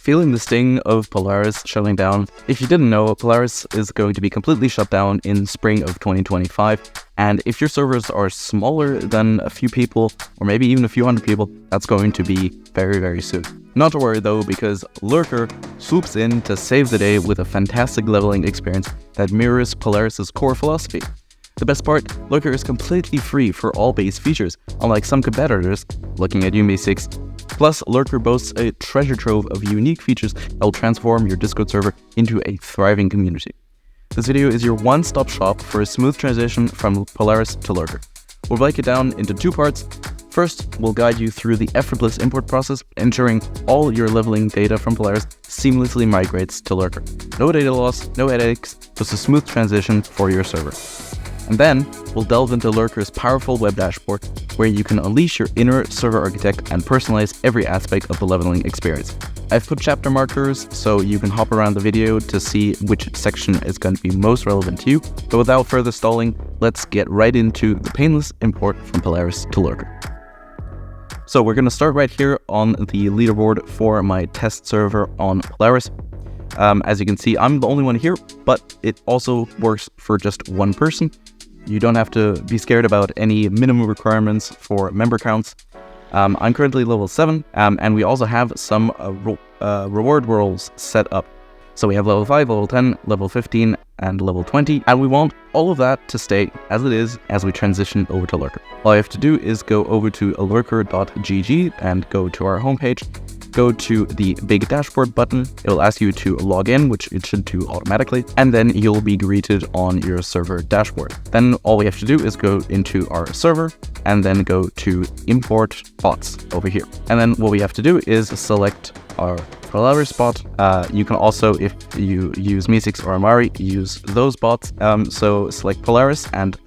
feeling the sting of Polaris shutting down? If you didn't know, Polaris is going to be completely shut down in spring of 2025. And if your servers are smaller than a few people, or maybe even a few hundred people, that's going to be very, very soon. Not to worry though, because Lurkr swoops in to save the day with a fantastic leveling experience that mirrors Polaris's core philosophy. The best part, Lurkr is completely free for all base features, unlike some competitors, looking at you, Me6. Plus, Lurkr boasts a treasure trove of unique features that will transform your Discord server into a thriving community. This video is your one-stop shop for a smooth transition from Polaris to Lurkr. We'll break it down into two parts. First, we'll guide you through the effortless import process, ensuring all your leveling data from Polaris seamlessly migrates to Lurkr. No data loss, no headaches, just a smooth transition for your server. And then, we'll delve into Lurkr's powerful web dashboard, where you can unleash your inner server architect and personalize every aspect of the leveling experience. I've put chapter markers so you can hop around the video to see which section is going to be most relevant to you. But without further stalling, let's get right into the painless import from Polaris to Lurkr. So we're going to start right here on the leaderboard for my test server on Polaris. As you can see, I'm the only one here, but it also works for just one person. You don't have to be scared about any minimum requirements for member counts. I'm currently level 7, and we also have some reward roles set up. So we have level 5, level 10, level 15, and level 20, and we want all of that to stay as it is as we transition over to Lurkr. All you have to do is go over to lurkr.gg and go to our homepage. Go to the big dashboard button. It will ask you to log in, which it should do automatically, and then you'll be greeted on your server dashboard. Then all we have to do is go into our server and then go to import bots over here. And then what we have to do is select our Polaris bot. You can also, if you use Me6 or Amari, use those bots. So select Polaris, and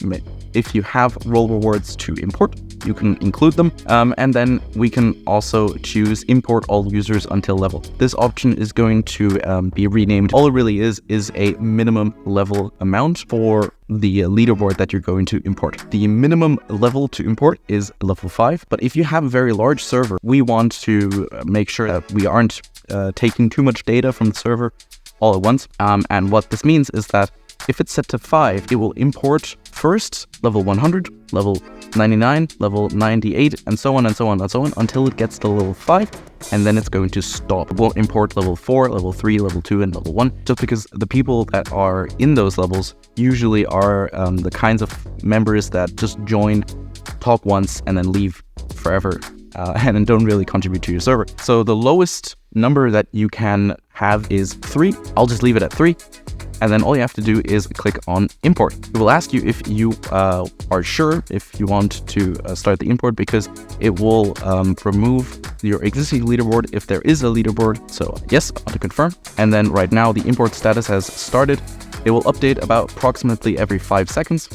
if you have role rewards to import, you can include them, and then we can also choose import all users until level. This option is going to be renamed. All it really is a minimum level amount for the leaderboard that you're going to import. The minimum level to import is level 5, but if you have a very large server, we want to make sure that we aren't taking too much data from the server all at once. And what this means is that if it's set to 5, it will import first level 100, level 99, level 98, and so on and so on and so on until it gets to level 5, and then it's going to stop. It won't import level 4, level 3, level 2, and level 1, just because the people that are in those levels usually are the kinds of members that just join, talk once, and then leave forever, and then don't really contribute to your server. So the lowest number that you can have is 3. I'll just leave it at 3. And then all you have to do is click on import. It will ask you if you are sure if you want to start the import, because it will remove your existing leaderboard if there is a leaderboard. So yes, I want to confirm. And then right now the import status has started. It will update about approximately every 5 seconds.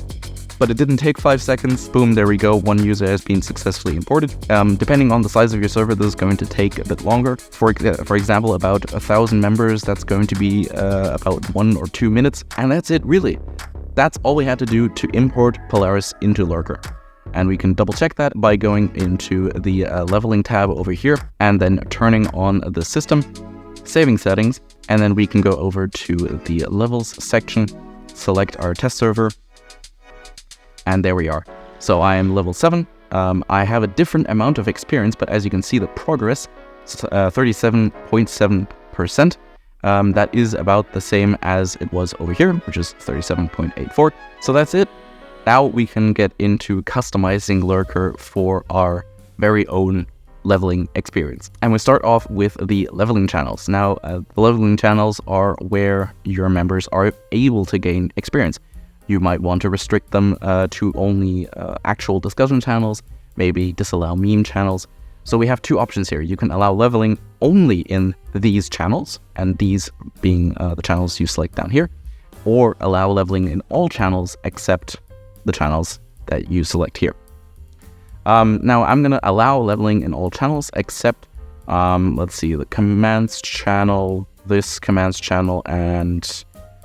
But it didn't take 5 seconds. Boom, there we go. One user has been successfully imported. Depending on the size of your server, this is going to take a bit longer. For example, about 1,000 members, that's going to be about 1 or 2 minutes. And that's it, really. That's all we had to do to import Polaris into Lurkr. And we can double check that by going into the leveling tab over here and then turning on the system, saving settings, and then we can go over to the levels section, select our test server, and there we are. So I am level 7. I have a different amount of experience, but as you can see, the progress is 37.7%. That is about the same as it was over here, which is 37.84. So that's it. Now we can get into customizing Lurkr for our very own leveling experience. And we start off with the leveling channels. Now, the leveling channels are where your members are able to gain experience. You might want to restrict them to only actual discussion channels, maybe disallow meme channels. So we have two options here. You can allow leveling only in these channels, and these being the channels you select down here, or allow leveling in all channels except the channels that you select here. Now I'm going to allow leveling in all channels except, let's see, the commands channel, this commands channel, and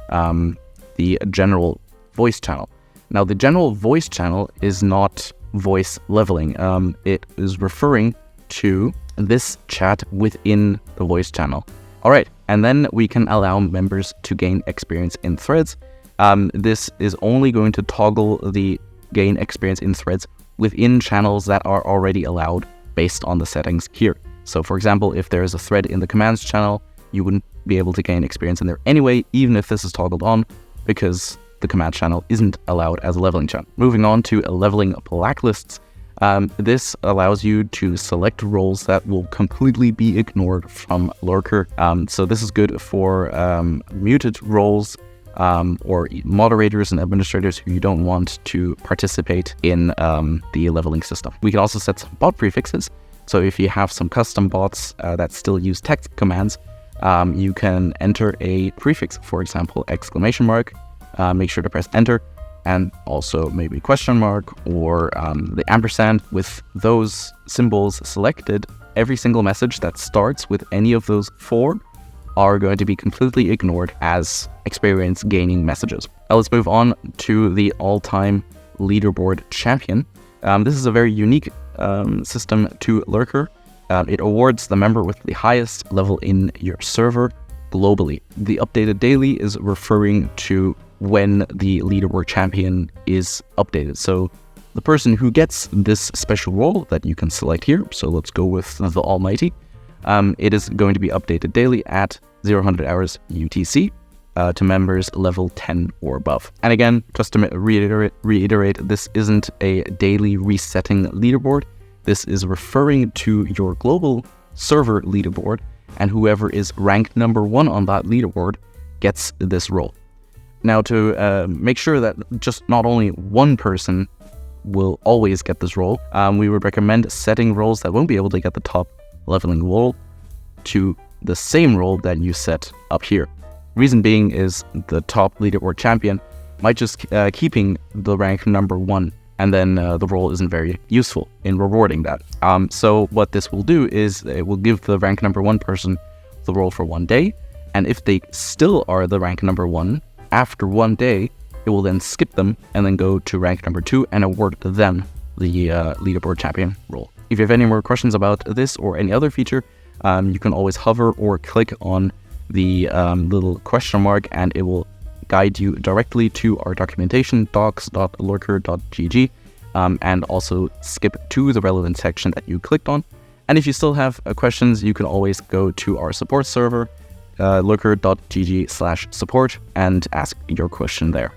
the general voice channel. Now the general voice channel is not voice leveling. It is referring to this chat within the voice channel. All right, and then we can allow members to gain experience in threads. This is only going to toggle the gain experience in threads within channels that are already allowed based on the settings here. So for example, if there is a thread in the commands channel, you wouldn't be able to gain experience in there anyway, even if this is toggled on, because the command channel isn't allowed as a leveling channel. Moving on to leveling blacklists. This allows you to select roles that will completely be ignored from Lurkr. So this is good for muted roles or moderators and administrators who you don't want to participate in the leveling system. We can also set some bot prefixes. So if you have some custom bots that still use text commands, you can enter a prefix, for example, exclamation mark. Make sure to press enter, and also maybe question mark or the ampersand. With those symbols selected, every single message that starts with any of those 4 are going to be completely ignored as experience gaining messages. Now let's move on to the all-time Leaderboard Champion. This is a very unique system to Lurkr. It awards the member with the highest level in your server globally. The updated daily is referring to when the Leaderboard Champion is updated. So the person who gets this special role that you can select here, so let's go with the Almighty, it is going to be updated daily at 0 hours UTC to members level 10 or above. And again, just to reiterate, this isn't a daily resetting leaderboard. This is referring to your global server leaderboard, and whoever is ranked number 1 on that leaderboard gets this role. Now, to make sure that just not only one person will always get this role, we would recommend setting roles that won't be able to get the top leveling role to the same role that you set up here. Reason being is the top Leaderboard Champion might just keeping the rank number 1, and then the role isn't very useful in rewarding that. So what this will do is it will give the rank number 1 person the role for 1 day, and if they still are the rank number 1 after 1 day, it will then skip them and then go to rank number 2 and award them the Leaderboard Champion role. If you have any more questions about this or any other feature, you can always hover or click on the little question mark, and it will guide you directly to our documentation, docs.lurkr.gg, and also skip to the relevant section that you clicked on. And if you still have questions, you can always go to our support server, lurkr.gg/support, and ask your question there.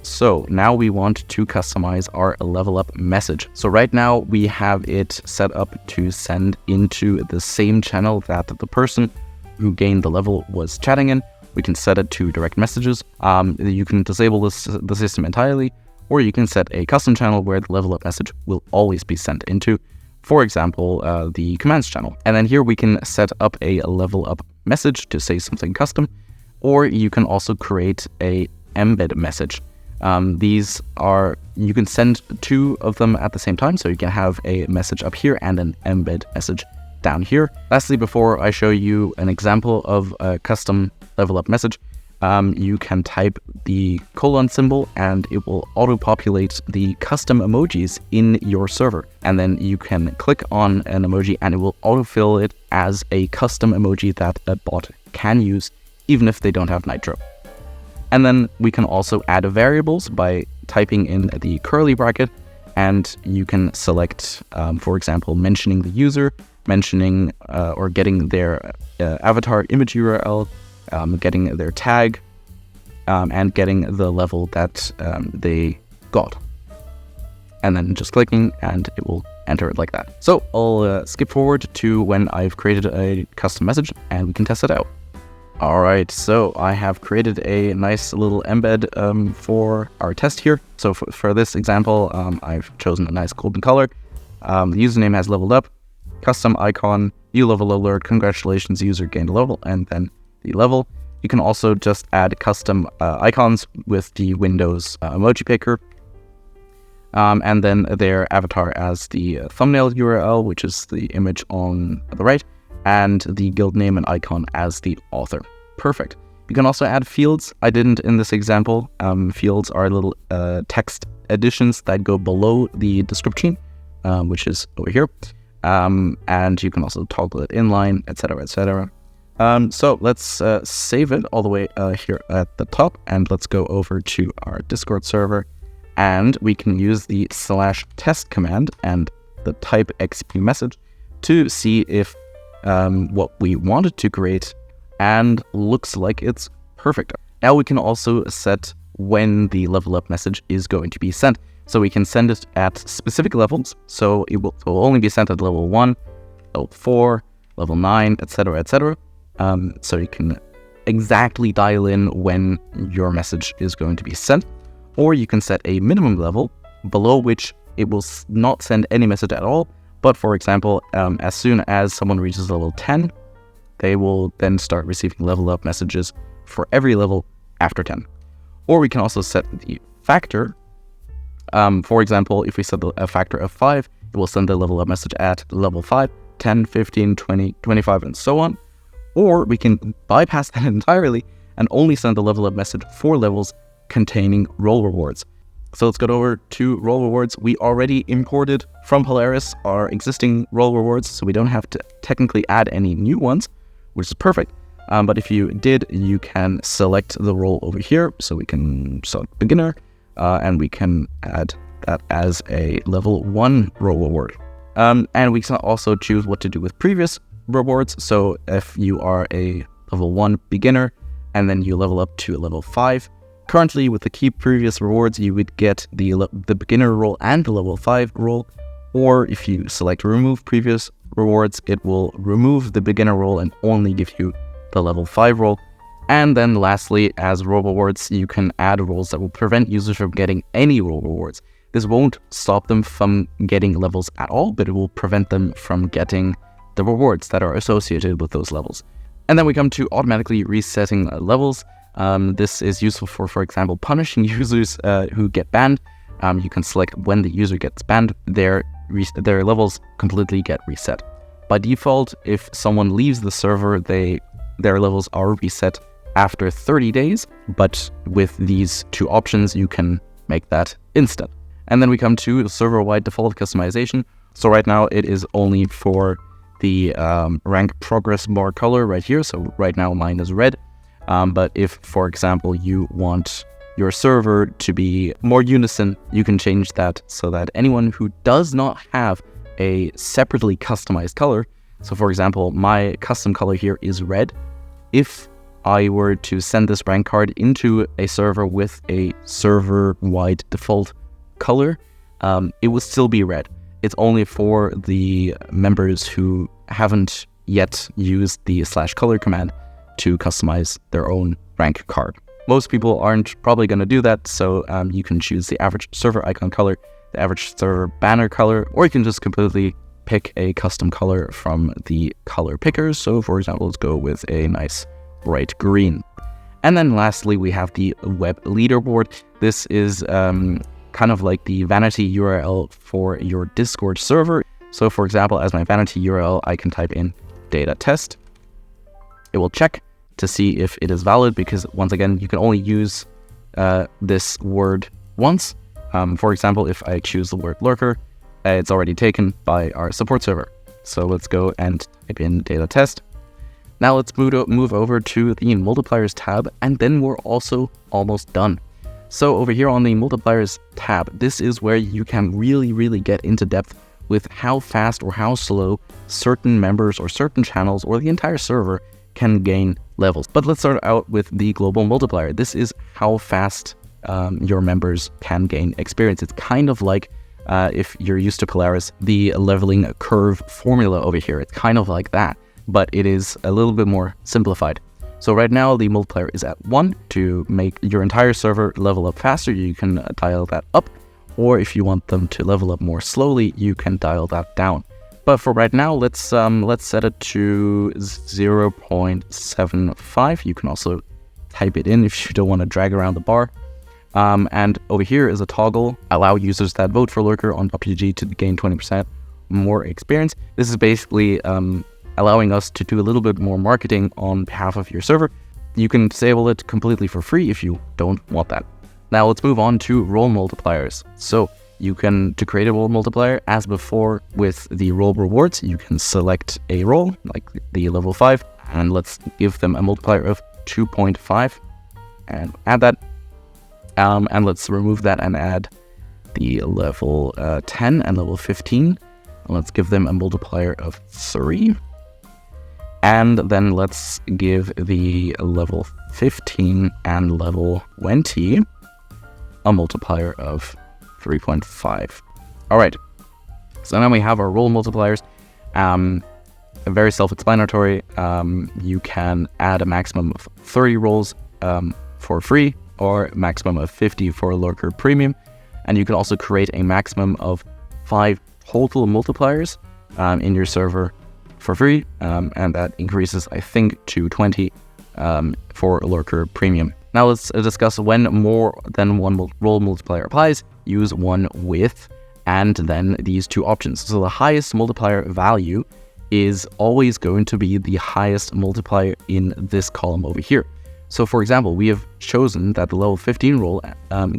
So now we want to customize our level up message. So right now we have it set up to send into the same channel that the person who gained the level was chatting in. We can set it to direct messages. You can disable the system entirely, or you can set a custom channel where the level up message will always be sent into, for example, the commands channel. And then here we can set up a level up message to say something custom, or you can also create a embed message. These are, you can send 2 of them at the same time, so you can have a message up here and an embed message down here. Lastly, before I show you an example of a custom level up message, you can type the colon symbol and it will auto-populate the custom emojis in your server. And then you can click on an emoji and it will autofill it as a custom emoji that a bot can use, even if they don't have Nitro. And then we can also add variables by typing in the curly bracket, and you can select, for example, mentioning the user, mentioning or getting their avatar image URL, getting their tag, and getting the level that they got. And then just clicking and it will enter it like that. So I'll skip forward to when I've created a custom message and we can test it out. Alright, so I have created a nice little embed for our test here. So for this example, I've chosen a nice golden color. The username has leveled up. Custom icon, new level alert, congratulations, user gained a level, and then the level. You can also just add custom icons with the Windows emoji picker. And then their avatar as the thumbnail URL, which is the image on the right, and the guild name and icon as the author. Perfect. You can also add fields. I didn't in this example. Fields are little text additions that go below the description, which is over here. And you can also toggle it inline, etc., etc. So let's save it all the way here at the top, and let's go over to our Discord server, and we can use the /test command and the type XP message to see if what we wanted to create and looks like it's perfect. Now we can also set when the level up message is going to be sent. So we can send it at specific levels. So it will only be sent at level 1, level 4, level 9, etc., etc. So you can exactly dial in when your message is going to be sent. Or you can set a minimum level below which it will not send any message at all. But for example, as soon as someone reaches level 10, they will then start receiving level up messages for every level after 10. Or we can also set the factor. For example, if we set a factor of 5, it will send the level up message at level 5, 10, 15, 20, 25, and so on. Or we can bypass that entirely and only send the level up message for levels containing role rewards. So let's go over to role rewards. We already imported from Polaris our existing role rewards, so we don't have to technically add any new ones, which is perfect. But if you did, you can select the role over here. So we can select beginner, and we can add that as a level 1 role reward. And we can also choose what to do with previous rewards. So if you are a level 1 beginner and then you level up to a level 5, currently with the keep previous rewards, you would get the beginner role and the level 5 role. Or if you select remove previous rewards, it will remove the beginner role and only give you the level 5 role. And then lastly, as role rewards, you can add roles that will prevent users from getting any role rewards. This won't stop them from getting levels at all, but it will prevent them from getting the rewards that are associated with those levels. And then we come to automatically resetting levels. This is useful for example, punishing users who get banned. You can select when the user gets banned, their levels completely get reset. By default, if someone leaves the server, their levels are reset after 30 days, but with these two options, you can make that instant. And then we come to server-wide default customization. So right now it is only for the rank progress bar color right here. So right now mine is red. But if, for example, you want your server to be more unison, you can change that so that anyone who does not have a separately customized color, so for example, my custom color here is red. If I were to send this rank card into a server with a server-wide default color, it will still be red. It's only for the members who haven't yet used the /color command to customize their own rank card. Most people aren't probably going to do that, so you can choose the average server icon color, the average server banner color, or you can just completely pick a custom color from the color pickers. So for example, let's go with a nice bright green. And then lastly, we have the web leaderboard. This is kind of like the vanity URL for your Discord server. So for example, as my vanity URL, I can type in data test. It will check to see if it is valid, because once again, you can only use this word once. For example, if I choose the word Lurkr, it's already taken by our support server. So let's go and type in data test. Now let's move over to the Multipliers tab, and then we're also almost done. So over here on the Multipliers tab, this is where you can really get into depth with how fast or how slow certain members or certain channels or the entire server can gain levels. But let's start out with the global multiplier. This is how fast your members can gain experience. It's kind of like if you're used to Polaris, the leveling curve formula over here. It's kind of like that, but it is a little bit more simplified. So right now the multiplier is at 1. To make your entire server level up faster, you can dial that up, or if you want them to level up more slowly, you can dial that down. But for right now, let's set it to 0.75. You can also type it in if you don't want to drag around the bar. And over here is a toggle, allow users that vote for Lurkr on PUBG to gain 20% more experience. This is basically allowing us to do a little bit more marketing on behalf of your server. You can disable it completely for free if you don't want that. Now let's move on to role multipliers. So you can, to create a role multiplier, as before with the role rewards, you can select a role, like the level 5, and let's give them a multiplier of 2.5 and add that. And let's remove that and add the level 10 and level 15. And let's give them a multiplier of 3. And then let's give the level 15 and level 20 a multiplier of 3.5. All right. So now we have our role multipliers. Very self-explanatory. You can add a maximum of 30 roles for free, or a maximum of 50 for Lurkr Premium. And you can also create a maximum of 5 total multipliers in your server for free, and that increases, I think, to 20 for Lurkr Premium. Now let's discuss when more than one role multiplier applies. Use one with and then these two options. So the highest multiplier value is always going to be the highest multiplier in this column over here. So for example, we have chosen that the level 15 role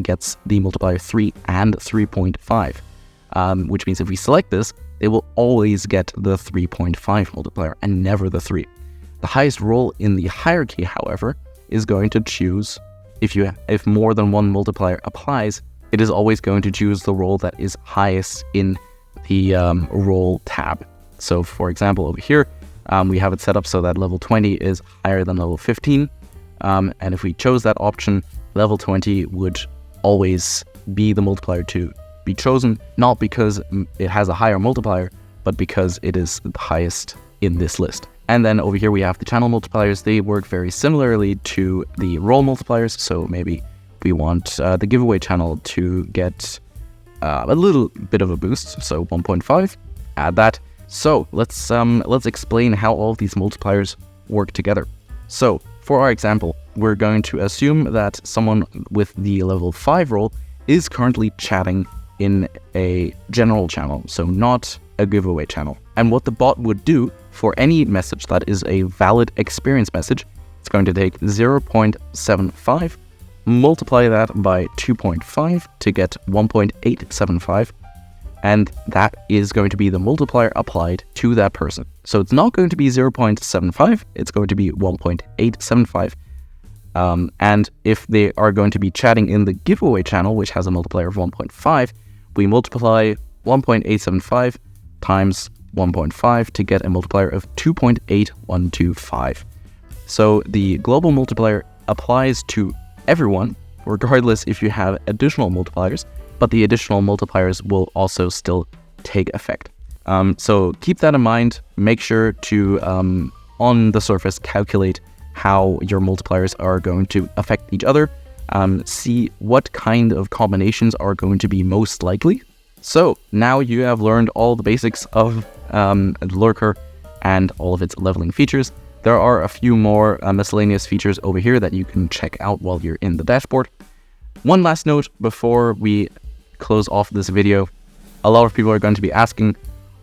gets the multiplier 3 and 3.5, which means if we select this, it will always get the 3.5 multiplier and never the 3. The highest role in the hierarchy, however, is going to choose, if more than one multiplier applies, it is always going to choose the role that is highest in the role tab. So for example, over here, we have it set up so that level 20 is higher than level 15. And if we chose that option, level 20 would always be the multiplier to be chosen, not because it has a higher multiplier, but because it is the highest in this list. And then over here we have the channel multipliers. They work very similarly to the role multipliers. So maybe we want the giveaway channel to get a little bit of a boost. So 1.5, add that. So let's explain how all of these multipliers work together. So for our example, we're going to assume that someone with the level 5 role is currently chatting in a general channel, so not a giveaway channel. And what the bot would do for any message that is a valid experience message, it's going to take 0.75, multiply that by 2.5 to get 1.875, and that is going to be the multiplier applied to that person. So it's not going to be 0.75, it's going to be 1.875. And if they are going to be chatting in the giveaway channel, which has a multiplier of 1.5, we multiply 1.875 times 1.5 to get a multiplier of 2.8125. So the global multiplier applies to everyone, regardless if you have additional multipliers, but the additional multipliers will also still take effect. So keep that in mind. Make sure to, on the surface, calculate how your multipliers are going to affect each other. See what kind of combinations are going to be most likely. So now you have learned all the basics of Lurkr and all of its leveling features. There are a few more miscellaneous features over here that you can check out while you're in the dashboard. One last note before we close off this video. A lot of people are going to be asking,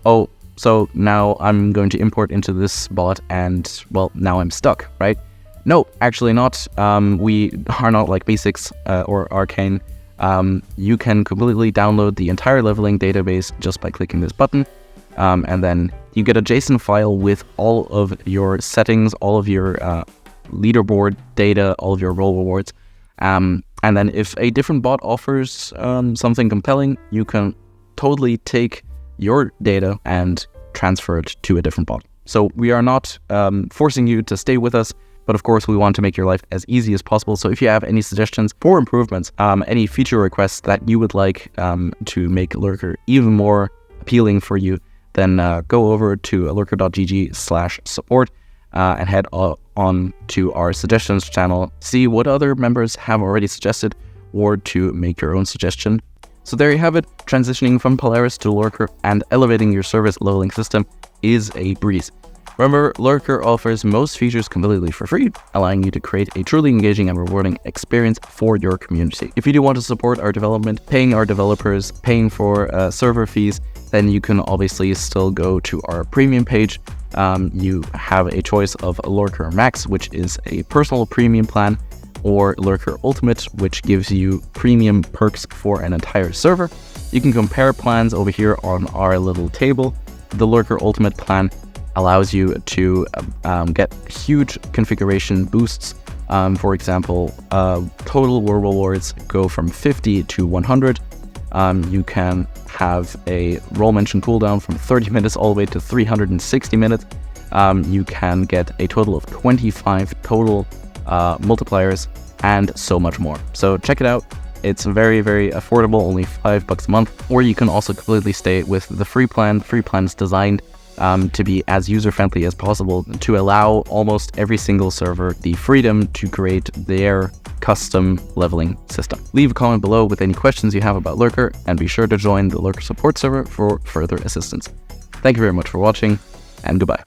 oh, so now I'm going to import into this bot and, well, now I'm stuck, right? No, actually not. We are not like Basics or Arcane. You can completely download the entire leveling database just by clicking this button. And then you get a JSON file with all of your settings, all of your leaderboard data, all of your role rewards. And then if a different bot offers something compelling, you can totally take your data and transfer it to a different bot. So we are not forcing you to stay with us, but of course we want to make your life as easy as possible. So if you have any suggestions for improvements, any feature requests that you would like to make Lurkr even more appealing for you, then go over to lurkr.gg/support and head on to our suggestions channel, see what other members have already suggested, or to make your own suggestion. So there you have it. Transitioning from Polaris to Lurkr and elevating your service leveling system is a breeze. Remember, Lurkr offers most features completely for free, allowing you to create a truly engaging and rewarding experience for your community. If you do want to support our development, paying our developers, paying for server fees, then you can obviously still go to our premium page. You have a choice of Lurkr Max, which is a personal premium plan, or Lurkr Ultimate, which gives you premium perks for an entire server. You can compare plans over here on our little table. The Lurkr Ultimate plan allows you to get huge configuration boosts. For example, total rewards go from 50 to 100. You can have a role mention cooldown from 30 minutes all the way to 360 minutes. You can get a total of 25 total multipliers and so much more. So check it out. It's very, very affordable, only $5 a month. Or you can also completely stay with the free plan. The free plan is designed to be as user-friendly as possible, to allow almost every single server the freedom to create their custom leveling system. Leave a comment below with any questions you have about Lurkr, and be sure to join the Lurkr support server for further assistance. Thank you very much for watching, and goodbye.